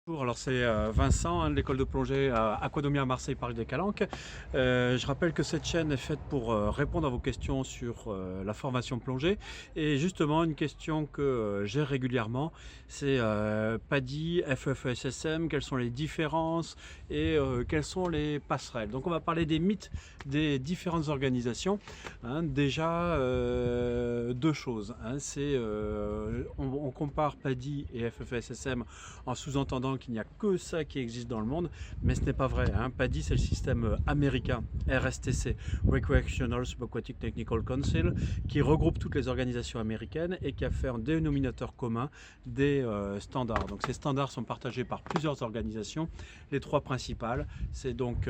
Bonjour, alors c'est Vincent, de l'école de plongée à Aquadomia à Marseille, Parc des Calanques. Je rappelle que cette chaîne est faite pour répondre à vos questions sur la formation plongée. Et justement, une question que j'ai régulièrement, c'est PADI, FEFSSM, quelles sont les différences et quelles sont les passerelles. Donc on va parler des mythes des différentes organisations. Déjà, deux choses. On compare PADI et FEFSSM en sous-entendant qu'il n'y a que ça qui existe dans le monde, mais ce n'est pas vrai. PADI, c'est le système américain, RSTC, Recreational Subaquatic Technical Council, qui regroupe toutes les organisations américaines et qui a fait un dénominateur commun des standards. Donc ces standards sont partagés par plusieurs organisations. Les trois principales, c'est donc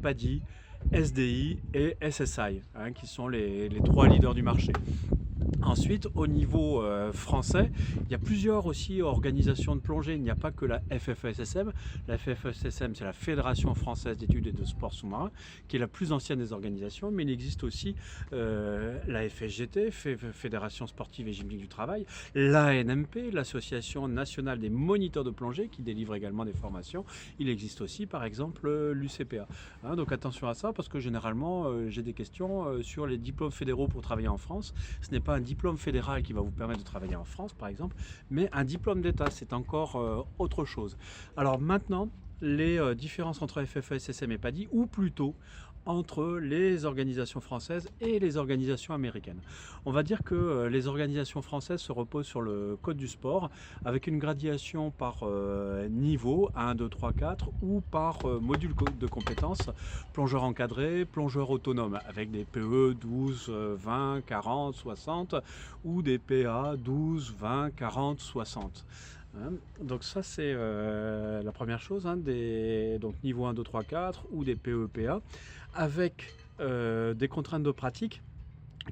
PADI, SDI et SSI, qui sont les trois leaders du marché. Ensuite, au niveau français, il y a plusieurs aussi organisations de plongée. Il n'y a pas que la FFSSM. La FFSSM, c'est la Fédération française d'études et de sports sous-marins, qui est la plus ancienne des organisations. Mais il existe aussi la FSGT, Fédération sportive et gymnique du travail, l'ANMP, l'Association nationale des moniteurs de plongée, qui délivre également des formations. Il existe aussi, par exemple, l'UCPA. Donc attention à ça, parce que généralement, j'ai des questions sur les diplômes fédéraux pour travailler en France. Ce n'est pas un diplôme fédéral qui va vous permettre de travailler en France, par exemple, mais un diplôme d'État, c'est encore autre chose. Alors maintenant, les différences entre FFSSM et PADI, ou plutôt entre les organisations françaises et les organisations américaines. On va dire que les organisations françaises se reposent sur le code du sport avec une gradation par niveau 1, 2, 3, 4 ou par module de compétences, plongeur encadré, plongeur autonome avec des PE 12, 20, 40, 60 ou des PA 12, 20, 40, 60. Donc ça c'est la première chose, donc niveau 1, 2, 3, 4 ou des PE-PA avec des contraintes de pratique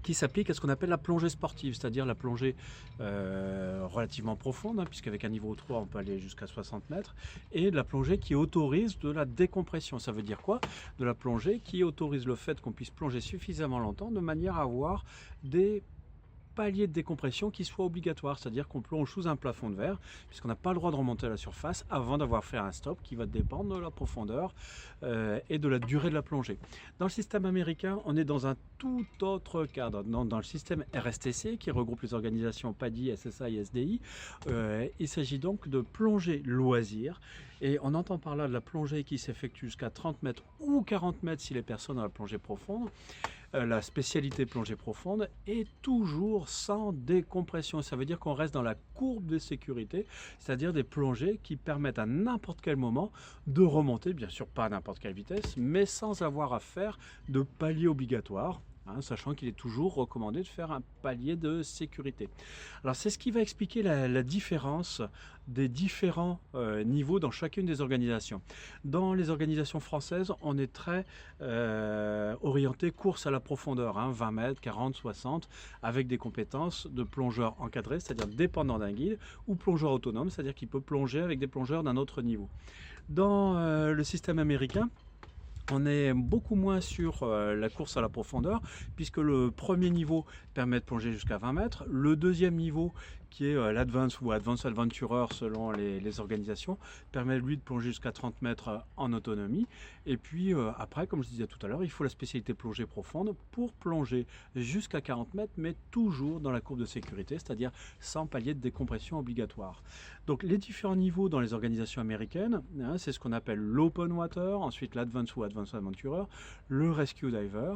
qui s'appliquent à ce qu'on appelle la plongée sportive, c'est-à-dire la plongée relativement profonde, puisqu'avec un niveau 3 on peut aller jusqu'à 60 mètres, et de la plongée qui autorise de la décompression. Ça veut dire quoi? De la plongée qui autorise le fait qu'on puisse plonger suffisamment longtemps de manière à avoir des palier de décompression qui soit obligatoire, c'est-à-dire qu'on plonge sous un plafond de verre, puisqu'on n'a pas le droit de remonter à la surface avant d'avoir fait un stop qui va dépendre de la profondeur et de la durée de la plongée. Dans le système américain, on est dans un tout autre cadre. Dans le système RSTC, qui regroupe les organisations PADI, SSI et SDI, il s'agit donc de plongée loisir. Et on entend par là de la plongée qui s'effectue jusqu'à 30 mètres ou 40 mètres si les personnes ont la plongée profonde. La spécialité plongée profonde est toujours sans décompression. Ça veut dire qu'on reste dans la courbe de sécurité, c'est-à-dire des plongées qui permettent à n'importe quel moment de remonter, bien sûr pas à n'importe quelle vitesse, mais sans avoir à faire de palier obligatoire. Sachant qu'il est toujours recommandé de faire un palier de sécurité. Alors c'est ce qui va expliquer la différence des différents niveaux dans chacune des organisations. Dans les organisations françaises, on est très orienté course à la profondeur, 20 mètres, 40, 60, avec des compétences de plongeur encadré, c'est-à-dire dépendant d'un guide, ou plongeur autonome, c'est-à-dire qu'il peut plonger avec des plongeurs d'un autre niveau. Dans le système américain, on est beaucoup moins sur la course à la profondeur, puisque le premier niveau permet de plonger jusqu'à 20 mètres. Le deuxième niveau, qui est l'Advance ou Advanced Adventurer selon les organisations, permet lui de plonger jusqu'à 30 mètres en autonomie. Et puis après, comme je disais tout à l'heure, il faut la spécialité plongée profonde pour plonger jusqu'à 40 mètres, mais toujours dans la courbe de sécurité, c'est-à-dire sans palier de décompression obligatoire. Donc les différents niveaux dans les organisations américaines, c'est ce qu'on appelle l'Open Water, ensuite l'Advanced ou Advanced Adventurer, le Rescue Diver,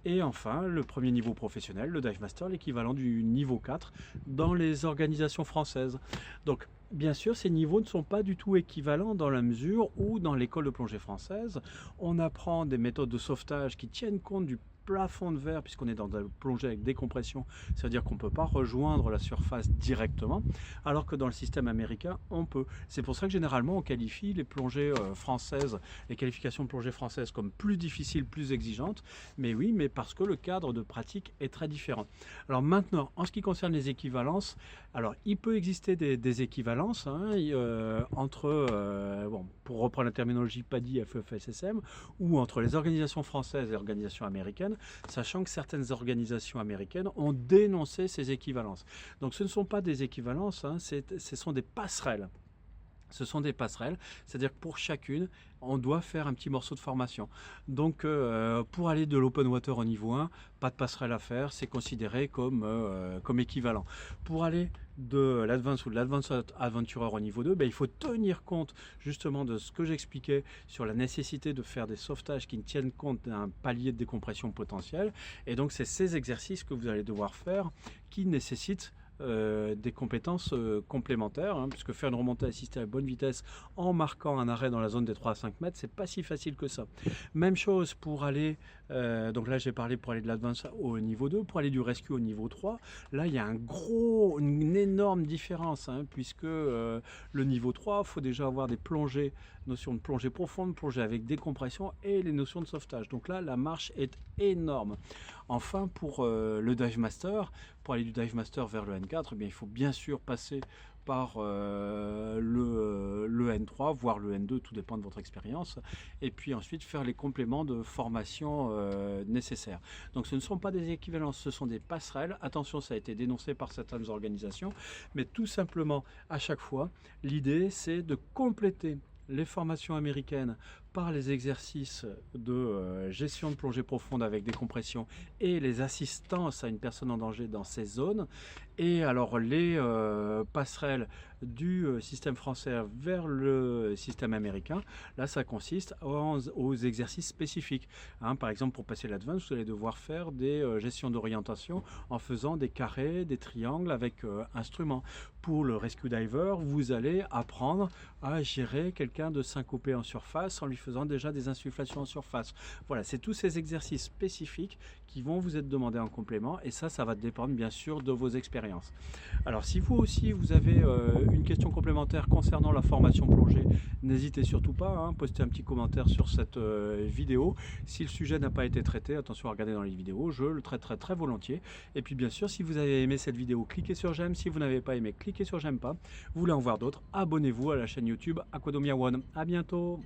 et enfin le premier niveau professionnel, le Dive Master, l'équivalent du niveau 4 dans les organisations françaises. Donc bien sûr, ces niveaux ne sont pas du tout équivalents dans la mesure où dans l'école de plongée française, on apprend des méthodes de sauvetage qui tiennent compte du plafond de verre, puisqu'on est dans la plongée avec décompression, c'est-à-dire qu'on ne peut pas rejoindre la surface directement, alors que dans le système américain, on peut. C'est pour ça que généralement, on qualifie les plongées françaises, les qualifications de plongée françaises comme plus difficiles, plus exigeantes, mais oui, mais parce que le cadre de pratique est très différent. Alors maintenant, en ce qui concerne les équivalences, alors il peut exister des équivalences entre, pour reprendre la terminologie PADI, FEFSSM, ou entre les organisations françaises et les organisations américaines, sachant que certaines organisations américaines ont dénoncé ces équivalences. Donc ce ne sont pas des équivalences, ce sont des passerelles. Ce sont des passerelles, c'est-à-dire que pour chacune, on doit faire un petit morceau de formation. Donc pour aller de l'open water au niveau 1, pas de passerelle à faire, c'est considéré comme équivalent. Pour aller de l'advance ou de l'advanced adventurer au niveau 2, ben, il faut tenir compte justement de ce que j'expliquais sur la nécessité de faire des sauvetages qui tiennent compte d'un palier de décompression potentiel. Et donc c'est ces exercices que vous allez devoir faire qui nécessitent des compétences complémentaires, hein, puisque faire une remontée assistée à bonne vitesse en marquant un arrêt dans la zone des 3 à 5 mètres, c'est pas si facile que ça. Même chose pour aller, donc là j'ai parlé pour aller de l'advance au niveau 2, pour aller du rescue au niveau 3, là il y a une énorme différence, hein, puisque le niveau 3, il faut déjà avoir des plongées, notion de plongée profonde, plongée avec décompression et les notions de sauvetage. Donc là la marche est énorme. Enfin pour le Dive Master, pour aller du Dive Master vers le N4, eh bien, il faut bien sûr passer par le N3, voire le N2, tout dépend de votre expérience, et puis ensuite faire les compléments de formation nécessaires. Donc ce ne sont pas des équivalences, ce sont des passerelles. Attention, ça a été dénoncé par certaines organisations, mais tout simplement, à chaque fois, l'idée c'est de compléter les formations américaines par les exercices de gestion de plongée profonde avec décompression et les assistances à une personne en danger dans ces zones. Et alors les passerelles du système français vers le système américain, là ça consiste aux exercices spécifiques. Hein, par exemple, pour passer l'advance, vous allez devoir faire des gestions d'orientation en faisant des carrés, des triangles avec instruments. Pour le rescue diver, vous allez apprendre à gérer quelqu'un de syncopé en surface en lui faisant déjà des insufflations en surface. Voilà, c'est tous ces exercices spécifiques qui vont vous être demandés en complément, et ça va dépendre bien sûr de vos expériences. Alors si vous aussi vous avez une question complémentaire concernant la formation plongée, n'hésitez surtout pas, hein, postez un petit commentaire sur cette vidéo. Si le sujet n'a pas été traité, attention à regarder dans les vidéos, je le traiterai très volontiers. Et puis bien sûr, si vous avez aimé cette vidéo, cliquez sur j'aime. Si vous n'avez pas aimé, cliquez sur j'aime pas. Vous voulez en voir d'autres, abonnez-vous à la chaîne YouTube Aquadomia One. À bientôt.